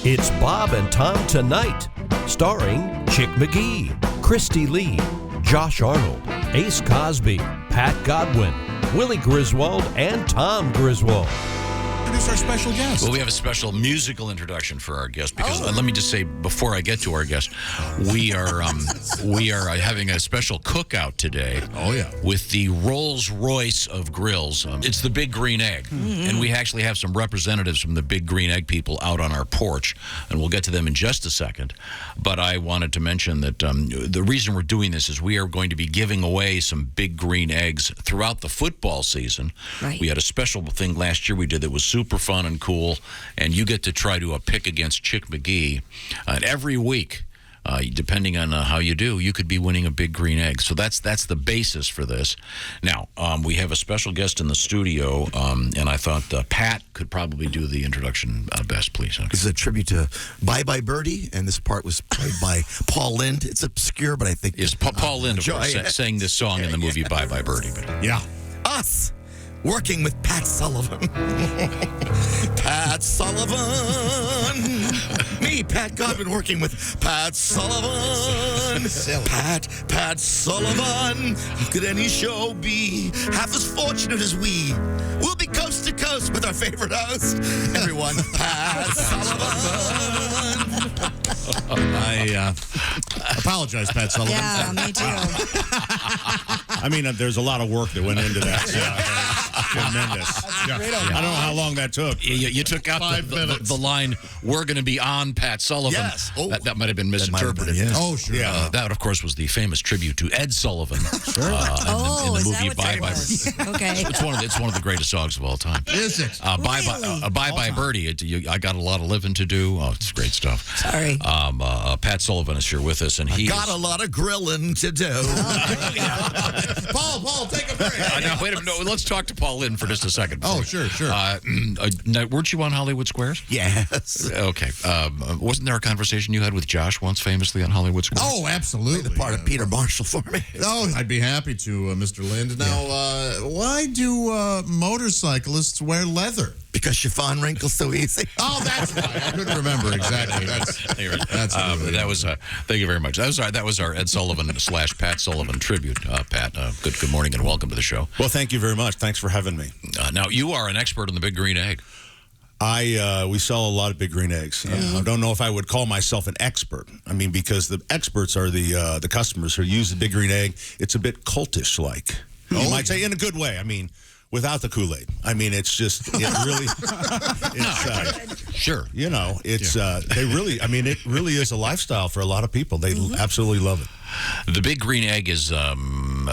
It's Bob and Tom Tonight, starring Chick McGee, Christy Lee, Josh Arnold, Ace Cosby, Pat Godwin, Willie Griswold, and Tom Griswold. Introduce our special guest. Well, we have a special musical introduction for our guest because let me just say before I get to our guest, we are having a special cookout today. Oh yeah, with the Rolls Royce of grills. It's the Big Green Egg, and we actually have some representatives from the Big Green Egg people out on our porch, and we'll get to them in just a second. But I wanted to mention that the reason we're doing this is we are going to be giving away some Big Green Eggs throughout the football season. Right. We had a special thing last year we did that was super fun and cool, and you get to try to pick against Chick McGee. And every week, depending on how you do, you could be winning a Big Green Egg. So that's the basis for this. Now, we have a special guest in the studio, and I thought Pat could probably do the introduction best, please. Okay. This is a tribute to Bye Bye Birdie, and this part was played by Paul Lynde. It's obscure, but I think... Yes, Paul Lynde, of course, sang this song in the movie Bye Bye Birdie. But. Yeah. Us, working with Pat Sullivan. Pat Sullivan. Me, Pat Godwin, working with Pat Sullivan. Pat Sullivan. How could any show be half as fortunate as we? We'll be coast to coast with our favorite host, everyone, Pat Sullivan. I apologize, Pat Sullivan. Yeah, me too. I mean, there's a lot of work that went into that. Tremendous. Yeah. I don't know how long that took. You took out the line, we're going to be on Pat Sullivan. Yes. Oh, that might have been misinterpreted. Yes. Oh, sure. Yeah. That, of course, was the famous tribute to Ed Sullivan in the is movie that what Bye that Bye was? Birdie. Okay. It's one of the greatest songs of all time. Is it? Really? Bye Bye Birdie. I got a lot of living to do. Oh, it's great stuff. Sorry. Pat Sullivan is here with us, and he got a lot of grilling to do. Paul, take a break. Now, wait a minute. No, let's talk to Paul Lynde for just a second. Oh, sure. Now, weren't you on Hollywood Squares? Yes. Okay. Wasn't there a conversation you had with Josh once famously on Hollywood Squares? Oh, absolutely. The part of Peter Marshall for me. Oh, I'd be happy to, Mr. Lynde. Now, why do motorcyclists wear leather? Because chiffon wrinkles so easy. Oh, that's why. I couldn't remember exactly. That's that was. Thank you very much. That was our Ed Sullivan / Pat Sullivan tribute. Pat, good morning and welcome to the show. Well, thank you very much. Thanks for having me. Now, you are an expert on the Big Green Egg. We sell a lot of Big Green Eggs. I don't know if I would call myself an expert. I mean, because the experts are the customers who use the Big Green Egg. It's a bit cultish-like. You might say in a good way. I mean, without the Kool-Aid. I mean, it's just, it really, Sure. You know, it's, they really, I mean, it really is a lifestyle for a lot of people. They absolutely love it. The Big Green Egg is a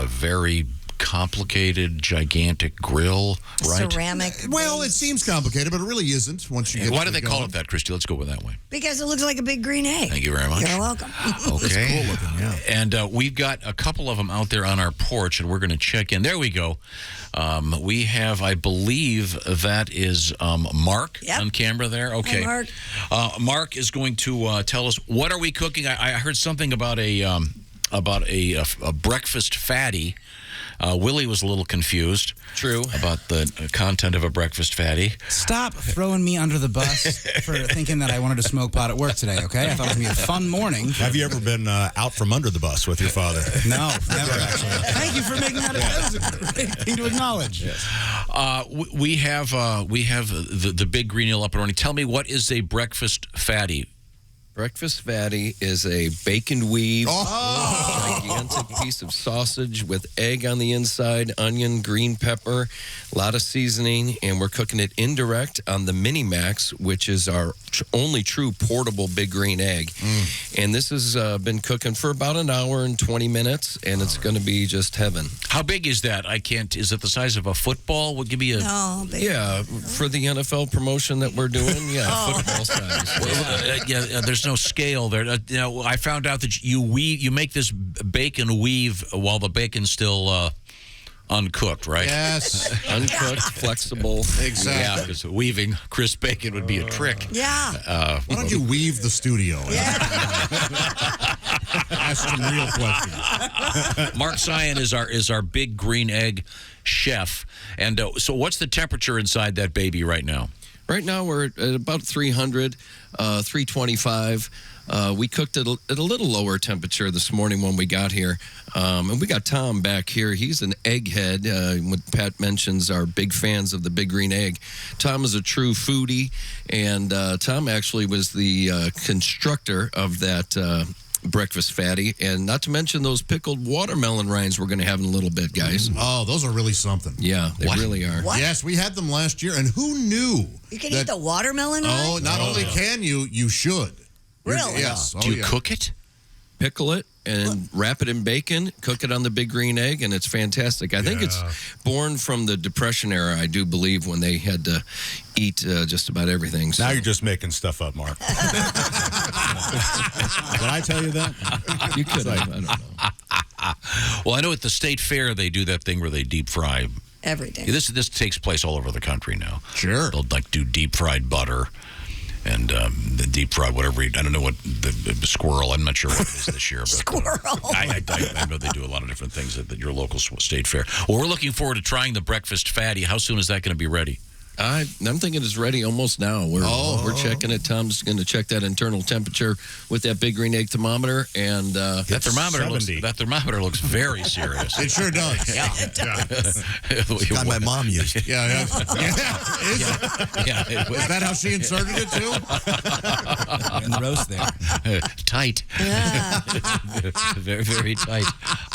very complicated, gigantic grill, right? Ceramic. Well, it seems complicated, but it really isn't once you get Why do they call it that, Christy? Let's go with that way. Because it looks like a big green egg. Thank you very much. You're welcome. Okay. It's cool looking, yeah. And we've got a couple of them out there on our porch, and we're going to check in. There we go. We have, I believe, that is Mark on camera there. Okay. Hi, Mark. Mark is going to tell us, what are we cooking? I heard something about a breakfast fatty. Willie was a little confused. True. About the content of a breakfast fatty. Stop throwing me under the bus for thinking that I wanted to smoke pot at work today, okay? I thought it was going to be a fun morning. Have you ever been out from under the bus with your father? No, never actually. Thank you for making that a great thing to acknowledge. Yes. We have the Big Green Eel up and running. Tell me, what is a breakfast fatty? Breakfast fatty is a bacon weave, gigantic piece of sausage with egg on the inside, onion, green pepper, a lot of seasoning, and we're cooking it indirect on the Mini Max, which is our only true portable Big Green Egg. And this has been cooking for about an hour and 20 minutes, and it's going to be just heaven. How big is that? Is it the size of a football? We'll give you a... No, big. Yeah, for the NFL promotion that we're doing, football size. There's no scale there. I found out that you make this bacon weave while the bacon's still uncooked, right? Yes. Uncooked, flexible. Exactly. Yeah, because weaving crisp bacon would be a trick. Yeah. Why don't you weave the studio? Ask some real questions. Mark Sion is our Big Green Egg chef. And so what's the temperature inside that baby right now? Right now we're at about 300, 325. We cooked it at a little lower temperature this morning when we got here. And we got Tom back here. He's an egghead. When Pat mentions our big fans of the Big Green Egg, Tom is a true foodie. And Tom actually was the constructor of that breakfast fatty. And not to mention those pickled watermelon rinds we're going to have in a little bit, guys. Oh, those are really something. Yeah, they really are. What? Yes, we had them last year. And who knew? You can eat the watermelon rind? Oh, not only can you, you should. Really? Yes. Do you cook it? Pickle it and wrap it in bacon, cook it on the Big Green Egg, and it's fantastic. I think it's born from the Depression era, I do believe, when they had to eat just about everything. So. Now you're just making stuff up, Mark. Did I tell you that? You could have. I don't know. Well, I know at the state fair they do that thing where they deep fry Everything. This takes place all over the country now. Sure. They'll like do deep fried butter and the deep fried whatever. I don't know what the squirrel. I'm not sure what it is this year. But Squirrel. I know they do a lot of different things at your local state fair. Well, we're looking forward to trying the breakfast fatty. How soon is that going to be ready? I'm thinking it's ready almost now. We're checking it. Tom's going to check that internal temperature with that Big Green Egg thermometer, and that thermometer looks very serious. It sure does. It does. God, my mom used it. Yeah. Is that how she inserted it too? In the roast there. Tight. Yeah. Very, very tight.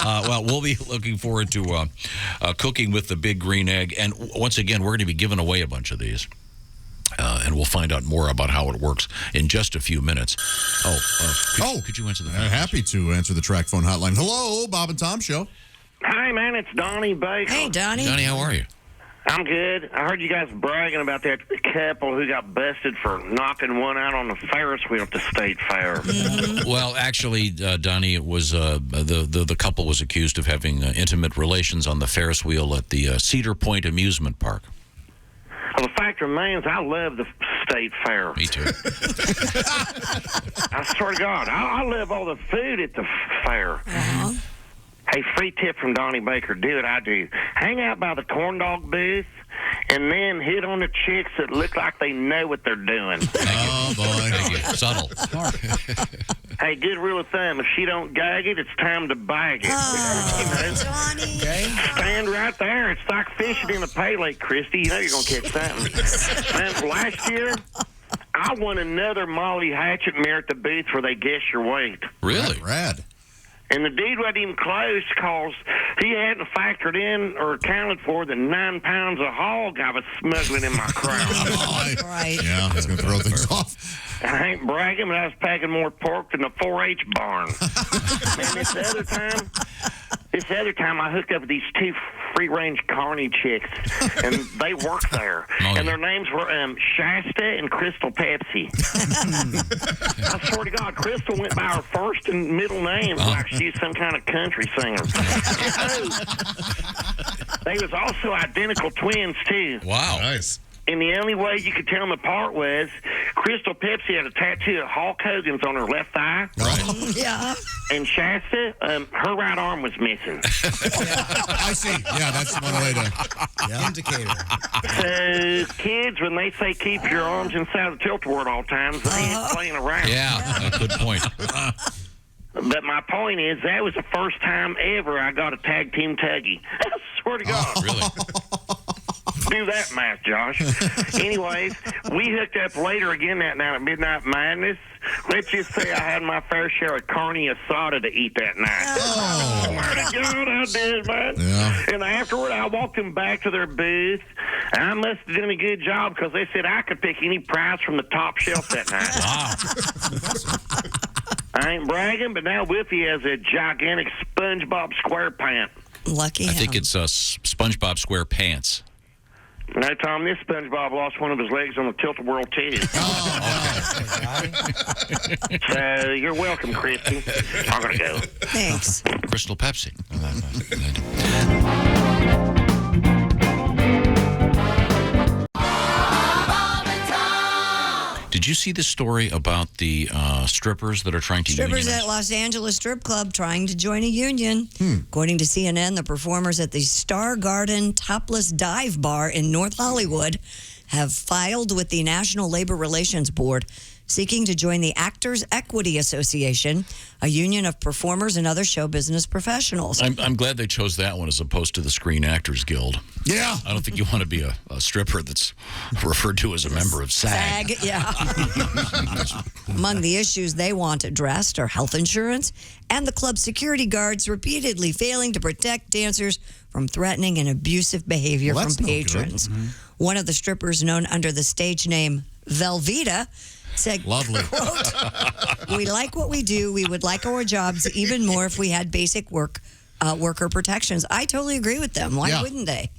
Well, we'll be looking forward to cooking with the Big Green Egg. And once again, we're going to be giving away a bunch of these. And we'll find out more about how it works in just a few minutes. Could you answer the phone? I'm happy to answer the track phone hotline. Hello, Bob and Tom Show. Hi, man. It's Donnie Baker. Hey, Donnie. Donnie, how are you? I'm good. I heard you guys bragging about that couple who got busted for knocking one out on the Ferris wheel at the state fair. Well, actually, Donnie, it was the couple was accused of having intimate relations on the Ferris wheel at the Cedar Point Amusement Park. Well, the fact remains, I love the state fair. Me too. I swear to God, I love all the food at the fair. Uh-huh. Hey, free tip from Donnie Baker. Do what I do. Hang out by the corn dog booth and then hit on the chicks that look like they know what they're doing. Oh, boy. Thank you. Subtle. Hey, good rule of thumb. If she don't gag it, it's time to bag it. Oh, Donnie. Stand right there. It's like fishing in a pay lake, Christy. You know you're going to catch something. Man, last year, I won another Molly Hatchet mirror at the booth where they guess your weight. Really? Rad. And the dude wasn't even close because he hadn't factored in or accounted for the 9 pounds of hog I was smuggling in my crowd. Right. Yeah, it's going to throw things off. I ain't bragging, but I was packing more pork than a 4-H barn. Man, this other time I hooked up with these two free-range carny chicks, and they work there. And their names were Shasta and Crystal Pepsi. I swear to God, Crystal went by her first and middle names like she's some kind of country singer. They was also identical twins, too. Wow. Nice. And the only way you could tell them apart was Crystal Pepsi had a tattoo of Hulk Hogan's on her left thigh. Right. Yeah. And Shasta, her right arm was missing. I see. Yeah, that's one way to... Indicator. So, kids, when they say keep your arms inside the tilt-a-whirl all times, they ain't playing around. Yeah, good point. But my point is, that was the first time ever I got a tag team tuggy. I swear to God. Really? Do that math, Josh. Anyways, we hooked up later again that night at Midnight Madness. Let's just say I had my fair share of carne asada to eat that night. Oh. Swear to God, I did, man. Yeah. And afterward, I walked them back to their booth. I must have done a good job because they said I could pick any prize from the top shelf that night. Wow. I ain't bragging, but now Whippy has a gigantic SpongeBob SquarePants. Lucky I him. think it's SpongeBob SquarePants. No, Tom, this SpongeBob lost one of his legs on the tilt-a-whirl too. So you're welcome, Christy. I'm going to go. Thanks. Crystal Pepsi. Did you see this story about the strippers that are trying to Strippers unionize? at Los Angeles Strip Club trying to join a union. According to CNN, the performers at the Star Garden Topless Dive Bar in North Hollywood have filed with the National Labor Relations Board seeking to join the Actors Equity Association, a union of performers and other show business professionals. I'm glad they chose that one as opposed to the Screen Actors Guild. Yeah. I don't think you want to be a stripper that's referred to as a member of SAG. Yeah. Among the issues they want addressed are health insurance and the club security guards repeatedly failing to protect dancers from threatening and abusive behavior from patrons. One of the strippers, known under the stage name Velveeta, said, Lovely. quote, "We like what we do. We would like our jobs even more if we had basic worker protections." I totally agree with them. Why wouldn't they?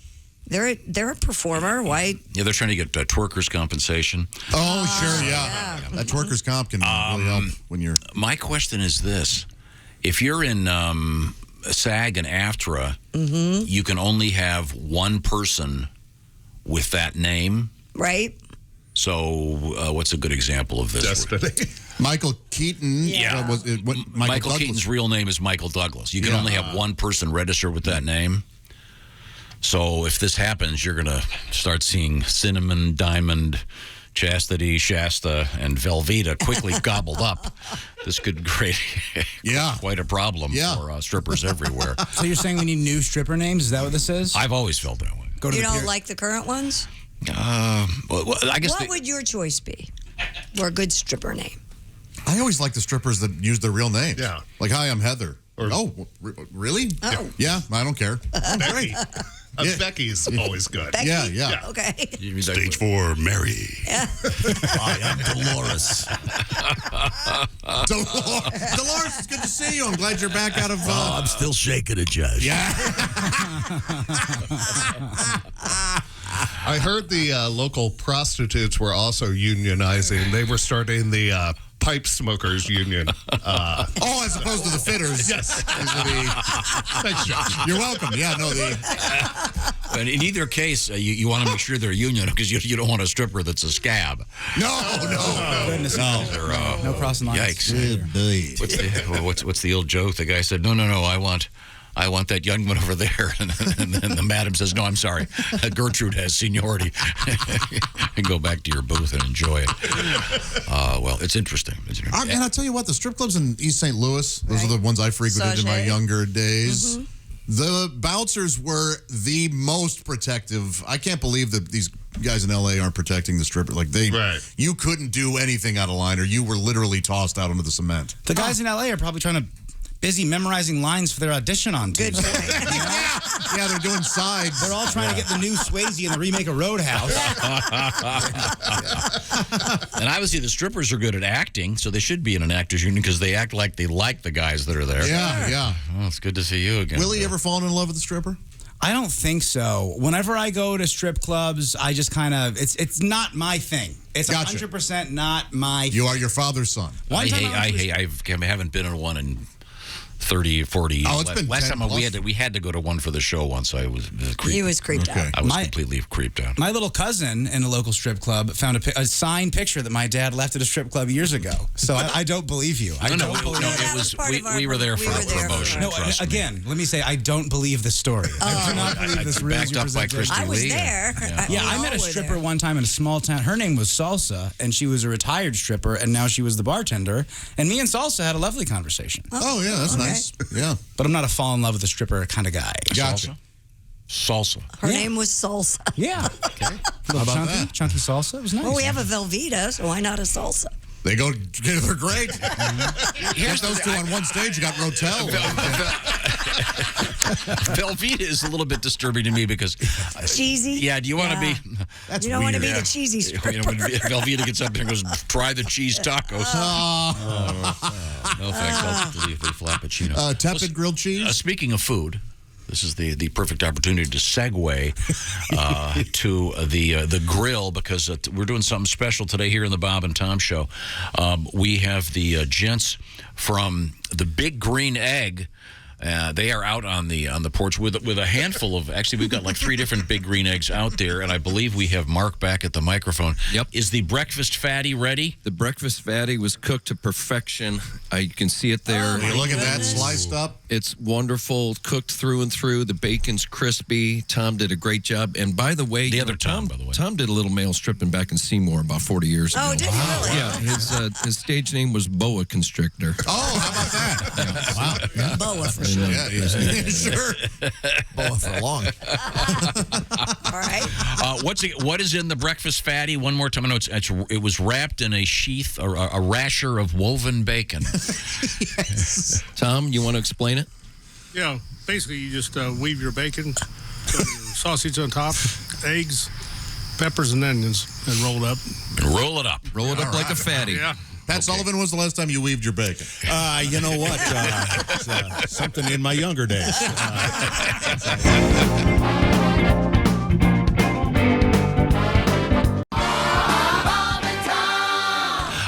They're a performer. Why? Yeah, they're trying to get twerkers' compensation. Oh, sure, yeah. That twerkers' comp can really help when you're... My question is this. If you're in SAG and AFTRA, you can only have one person with that name. Right. So what's a good example of this? Destiny. Michael Keaton. Yeah. Michael Keaton's real name is Michael Douglas. You can only have one person registered with that name. So if this happens, you're going to start seeing Cinnamon, Diamond, Chastity, Shasta, and Velveeta quickly gobbled up. This could create quite a problem for strippers everywhere. So you're saying we need new stripper names? Is that what this is? I've always felt that way. You don't like the current ones? Well, I guess what would your choice be for a good stripper name? I always like the strippers that use their real names. Yeah. Like, hi, I'm Heather. Really? Oh. Yeah, I don't care. Becky. Becky's always good. Becky? Yeah. Okay. Stage 4, Mary. Hi, I'm Dolores. Dolores, it's good to see you. I'm glad you're back out of... I'm still shaking it, Josh. Yeah. I heard the local prostitutes were also unionizing. They were starting the pipe smokers union. As opposed to the fitters. Yes. Thanks, Josh. You're welcome. Yeah, no, But in either case, you want to make sure they're union because you don't want a stripper that's a scab. No. Goodness no. No crossing lines. Yikes. What's the old joke? The guy said, no, I want that young one over there. And then the madam says, no, I'm sorry. Gertrude has seniority. And go back to your booth and enjoy it. Well, it's interesting. And I'll tell you what, the strip clubs in East St. Louis, those are the ones I frequented in my younger days. The bouncers were the most protective. I can't believe that these guys in L.A. aren't protecting the stripper. Like, you couldn't do anything out of line or you were literally tossed out onto the cement. The guys in L.A. are probably trying to busy memorizing lines for their audition on Tuesday. Yeah, they're doing sides. They're all trying to get the new Swayze in the remake of Roadhouse. And obviously the strippers are good at acting, so they should be in an actors union because they act like they like the guys that are there. Yeah. Well, it's good to see you again. Willie ever fallen in love with a stripper? I don't think so. Whenever I go to strip clubs, I just kind of, it's not my thing. It's 100% not my thing. You are your father's son. I haven't been in one in 30, 40 years. Oh, it's been last 10 time plus. we had to go to one for the show once. I was creeped. He was creeped out. I was completely creeped out. My little cousin in a local strip club found a signed picture that my dad left at a strip club years ago. So I don't believe you. We were there for a promotion. No, again, let me say, I don't believe the story. I do not believe this reels you presented. I was there. Yeah, I met a stripper one time in a small town. Her name was Salsa, and she was a retired stripper, and now she was the bartender. And me and Salsa had a lovely conversation. Oh, yeah, that's nice. Yeah. But I'm not a fall in love with a stripper kind of guy. Gotcha. Salsa. Her name was Salsa. Yeah. Okay. How about that? Chunky salsa. It was nice. Well, we have a Velveeta, so why not a salsa? They go together great. Here's those two on one stage. You got Rotel. Velveeta is a little bit disturbing to me because cheesy. Yeah, do you want to be? That's you don't want to be the cheesy stripper. You know, when Velveeta gets up there and goes, "Try the cheese tacos." No thanks. I'll leave the flappuccino. Tepid grilled cheese. Speaking of food. This is the perfect opportunity to segue to the grill because we're doing something special today here in the Bob and Tom Show. We have the gents from the Big Green Egg They are out on the porch with a handful of. Actually, we've got like 3 different big green eggs out there, and I believe we have Mark back at the microphone. Yep. Is the breakfast fatty ready? The breakfast fatty was cooked to perfection. You can see it there. You look at that sliced up. It's wonderful, cooked through and through. The bacon's crispy. Tom did a great job. And by the way, Tom, by the way, Tom did a little male stripping back in Seymour about 40 years ago. Oh, did he really? Yeah, his stage name was Boa Constrictor. Oh, how about that? Wow. Yeah. Boa for sure. Yeah, sure. Boa for long. All right. What is in the breakfast fatty? One more time. I know it was wrapped in a sheath or a rasher of woven bacon. Yes. Tom, you want to explain it? Yeah, basically you just weave your bacon, put your sausage on top, eggs, peppers and onions, and roll it up. Roll it up. Roll it up like a fatty. Yeah. Pat Sullivan, when was the last time you weaved your bacon? You know what? It's, something in my younger days.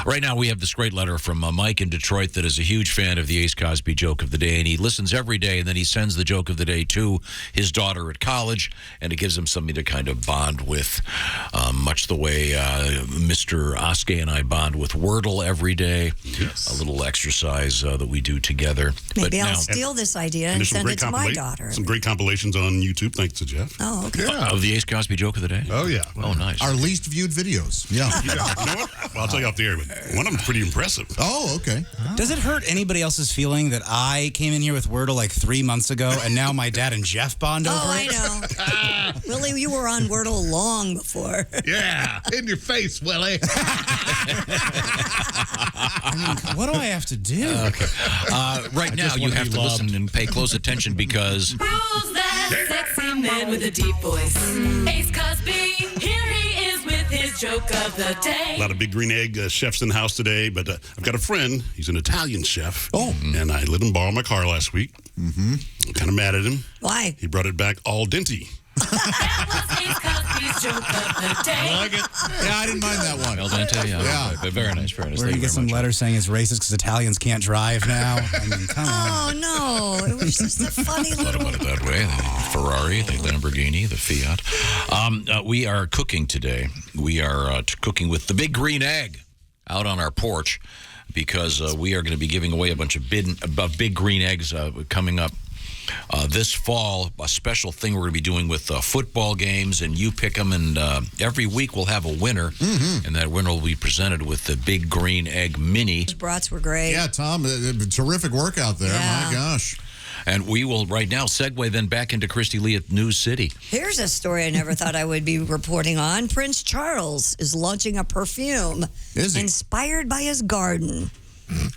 Right now, we have this great letter from Mike in Detroit that is a huge fan of the Ace Cosby joke of the day, and he listens every day, and then he sends the joke of the day to his daughter at college, and it gives him something to kind of bond with, much the way Mr. Oskay and I bond with Wordle every day. Yes. A little exercise that we do together. Maybe I'll steal this idea and send it to my daughter. Some great compilations on YouTube, thanks to Jeff. Oh, okay. Of the Ace Cosby joke of the day? Oh, yeah. Oh, nice. Our least viewed videos. Yeah. You know what? Well, I'll tell you off the air, but one of them's pretty impressive. Oh, okay. Does it hurt anybody else's feeling that I came in here with Wordle like 3 months ago, and now my dad and Jeff bond over it? I know. Willie, you were on Wordle long before. Yeah, in your face, Willie. I mean, what do I have to do? Okay. Right now, you have to listen and pay close attention because... Who's that sexy man with a deep voice? Ace Cosby, here he is with his joke of the day. A lot of big green egg chefs in the house today, but I've got a friend. He's an Italian chef. Oh. And I let him borrow my car last week. Mm-hmm. I'm kind of mad at him. Why? He brought it back all dinty. That was Ace Cosby's joke of the day. I like it. Yeah, I didn't mind that one. El dente, yeah. Very nice, very nice. Where you get some letter saying it's racist because Italians can't drive now. I mean, come on. Oh, no. It was just a funny Thought little... about it that way. The Ferrari, the Lamborghini, the Fiat. We are cooking today. We are cooking with the big green egg out on our porch because we are going to be giving away a bunch of big green eggs coming up. This fall, a special thing we're going to be doing with football games, and you pick them, and every week we'll have a winner, and that winner will be presented with the Big Green Egg Mini. Those brats were great. Yeah, Tom, terrific work out there. Yeah. My gosh. And we will right now segue then back into Christy Lee at News City. Here's a story I never thought I would be reporting on. Prince Charles is launching a perfume inspired by his garden.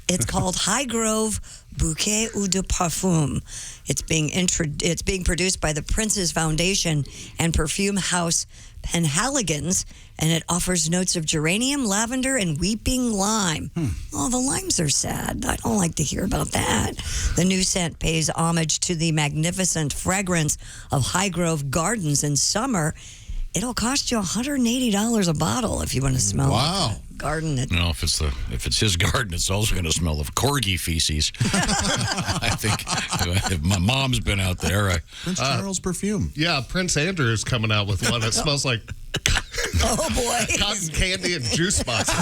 It's called High Grove Bouquet Eau de Parfum. It's being produced by the Prince's Foundation and perfume house Penhaligon's, and it offers notes of geranium, lavender, and weeping lime. Oh, the limes are sad. I don't like to hear about that. The new scent pays homage to the magnificent fragrance of High Grove Gardens in summer. It'll cost you $180 a bottle if you want to smell the garden. No, if it's his garden, it's also going to smell of corgi feces. I think if my mom's been out there. Prince Charles perfume. Yeah, Prince Andrew is coming out with one that smells like oh boy, cotton candy and juice boxes.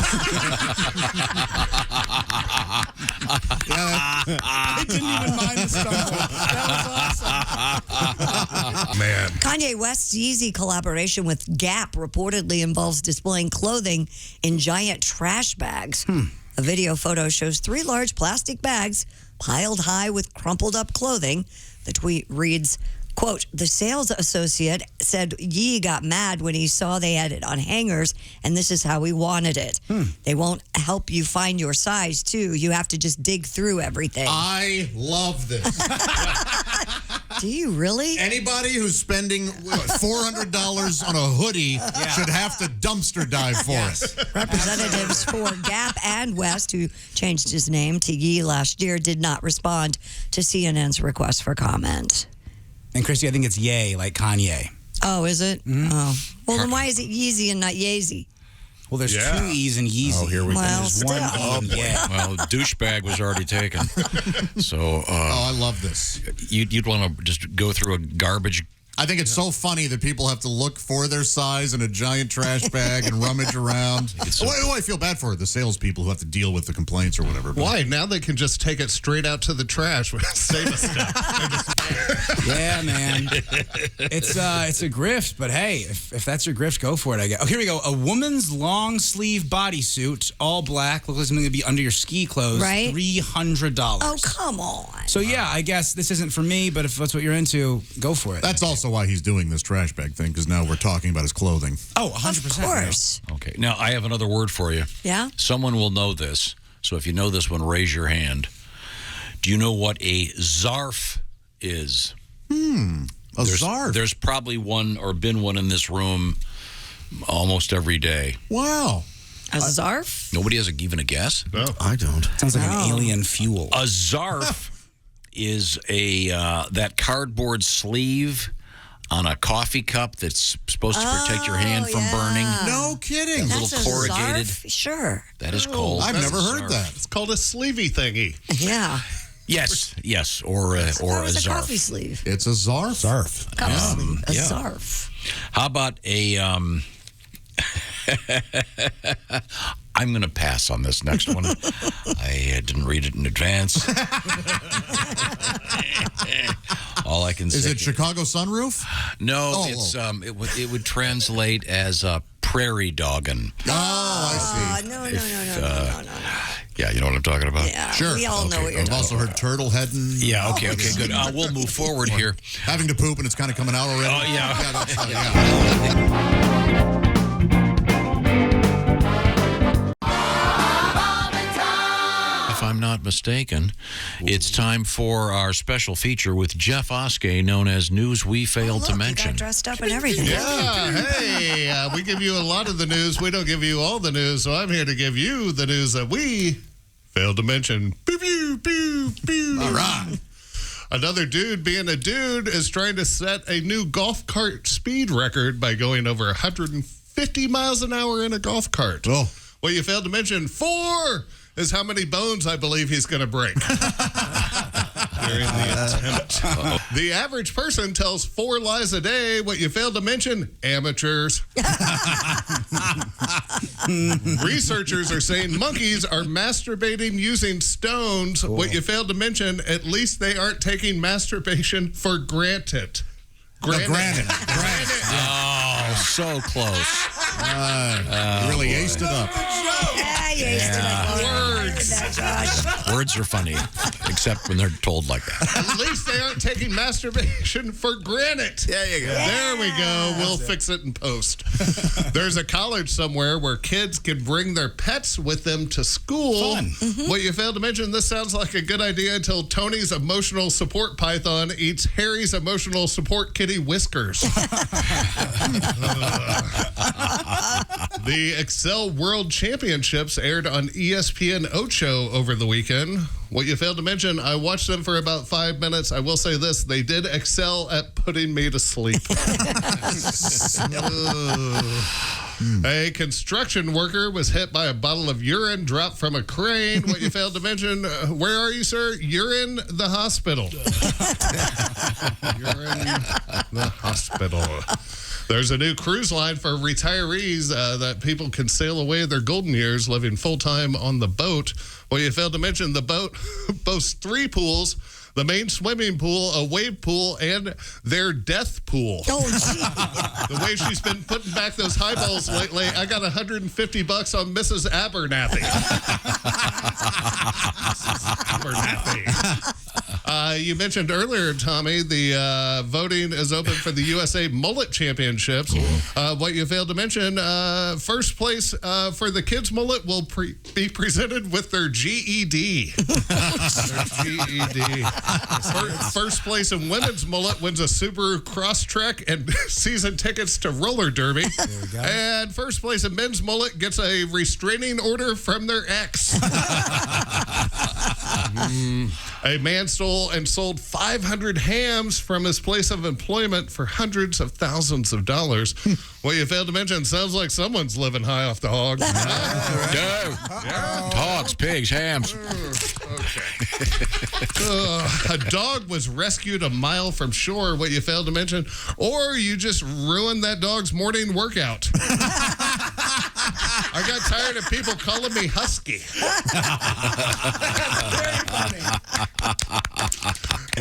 I didn't even mind the stumble. That was awesome. Man. Kanye West's Yeezy collaboration with Gap reportedly involves displaying clothing in giant trash bags. A video photo shows 3 large plastic bags piled high with crumpled up clothing. The tweet reads, quote, the sales associate said Yee got mad when he saw they had it on hangers, and this is how he wanted it. They won't help you find your size, too. You have to just dig through everything. I love this. Do you really? Anybody who's spending $400 on a hoodie should have to dumpster dive for it. Representatives for Gap and West, who changed his name to Yee last year, did not respond to CNN's request for comment. And Christy, I think it's Ye, like Kanye. Oh, is it? Oh. Well, then why is it Yeezy and not Yeezy? Well, there's two E's in Yeezy. Oh, here we go. Well, There's one still. E. Yeah. Well, douchebag was already taken. So I love this. You'd want to just go through a garbage. I think it's so funny that people have to look for their size in a giant trash bag and rummage around. I feel bad for the salespeople who have to deal with the complaints or whatever. But Why? Now they can just take it straight out to the trash. Save a step. Yeah, man. It's a grift, but hey, if that's your grift, go for it, I guess. Oh, here we go. A woman's long sleeve bodysuit, all black, looks like something to be under your ski clothes. Right. $300. Oh, come on. So yeah, I guess this isn't for me, but if that's what you're into, go for it. that's also why he's doing this trash bag thing, because now we're talking about his clothing. Oh, 100%. Of course. Okay. Now, I have another word for you. Yeah? Someone will know this. So if you know this one, raise your hand. Do you know what a zarf is? A zarf? There's probably one or been one in this room almost every day. Wow. A zarf? Nobody has even a guess? No. I don't. Sounds like an alien fuel. A zarf is that cardboard sleeve on a coffee cup that's supposed to protect your hand from burning. No kidding. That That's little a corrugated. zarf? Sure. That is cold. I've never heard Zarf. that. It's called a sleevey thingy. Yeah. Yes, or a Or a zarf. coffee sleeve. It's a zarf. Zarf. Coffee sleeve. A yeah. zarf. How about a I'm going to pass on this next one. I didn't read it in advance. All I can say Is it Chicago sunroof? No, Oh, it's it would translate as prairie dogging. Oh, I see. No. Yeah, you know what I'm talking about? Yeah, Sure. we all know what you're I've talking also heard turtle heading. Yeah, okay, good. We'll move forward here. Having to poop and it's kind of coming out already. Oh, yeah. Yeah, that's yeah. If I'm not mistaken, it's time for our special feature with Jeff Oskay, known as News We Failed to You Mention. got dressed up and everything. Yeah, hey, we give you a lot of the news. We don't give you all the news, so I'm here to give you the news that we failed to mention. Pew, pew, pew, pew. All right. Another dude being a dude is trying to set a new golf cart speed record by going over 150 miles an hour in a golf cart. Oh. What you failed to mention, 4 is how many bones I believe he's going to break during the attempt. The average person tells 4 lies a day. What you failed to mention, amateurs. Researchers are saying monkeys are masturbating using stones. Cool. What you failed to mention, at least they aren't taking masturbation for granted. Granted. Oh, so close. You really aced it up. Yeah, you aced it up. Words. Words are funny, except when they're told like that. At least they aren't taking masturbation for granted. There you go. There we go. We'll fix it in post. There's a college somewhere where kids can bring their pets with them to school. Fun. What you failed to mention, this sounds like a good idea until Tony's emotional support python eats Harry's emotional support kitty whiskers. The Excel World Championships aired on ESPN Ocho over the weekend. What you failed to mention, I watched them for about 5 minutes. I will say this, they did excel at putting me to sleep. A construction worker was hit by a bottle of urine dropped from a crane. What you failed to mention, where are you, sir? You're in the hospital. You're in the hospital. There's a new cruise line for retirees that people can sail away their golden years living full-time on the boat. Well, you failed to mention the boat boasts 3 pools, the main swimming pool, a wave pool, and their death pool. Oh, gee. The way she's been putting back those highballs lately, I got $150 on Mrs. Abernathy. Abernathy. You mentioned earlier, Tommy, the voting is open for the USA Mullet Championships. What you failed to mention, first place for the kids' mullet will be presented with their GED. Their GED. First place in women's mullet wins a Subaru Crosstrek and season tickets to roller derby. And first place in men's mullet gets a restraining order from their ex. A man stole and sold 500 hams from his place of employment for hundreds of thousands of dollars. What you failed to mention sounds like someone's living high off the hog. Dogs, pigs, hams. A dog was rescued a mile from shore. What you failed to mention, or you just ruined that dog's morning workout. I got tired of people calling me Husky.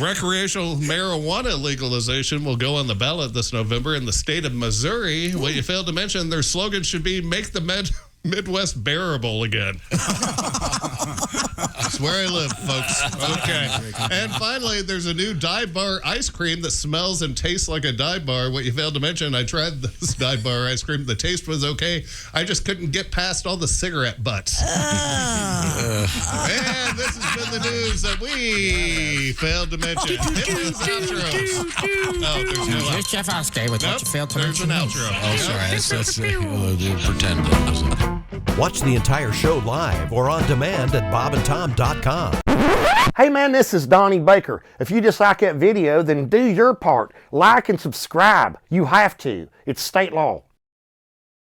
Recreational marijuana legalization will go on the ballot this November in the state of Missouri. What you failed to mention, their slogan should be "Make the Midwest bearable again." That's where I live, folks. Okay. And finally, there's a new dive bar ice cream that smells and tastes like a dive bar. What you failed to mention, I tried this dive bar ice cream. The taste was okay. I just couldn't get past all the cigarette butts. And this has been the news that we failed to mention. Hit those outros. Oh, there's no outro. Here's Jeff Oskay with what you failed to There's mention. an outro. Oh, sorry. That's pretend that wasn't. Watch the entire show live or on demand at bobandtom.com. Hey man, this is Donnie Baker. If you just like that video, then do your part. Like and subscribe. You have to. It's state law.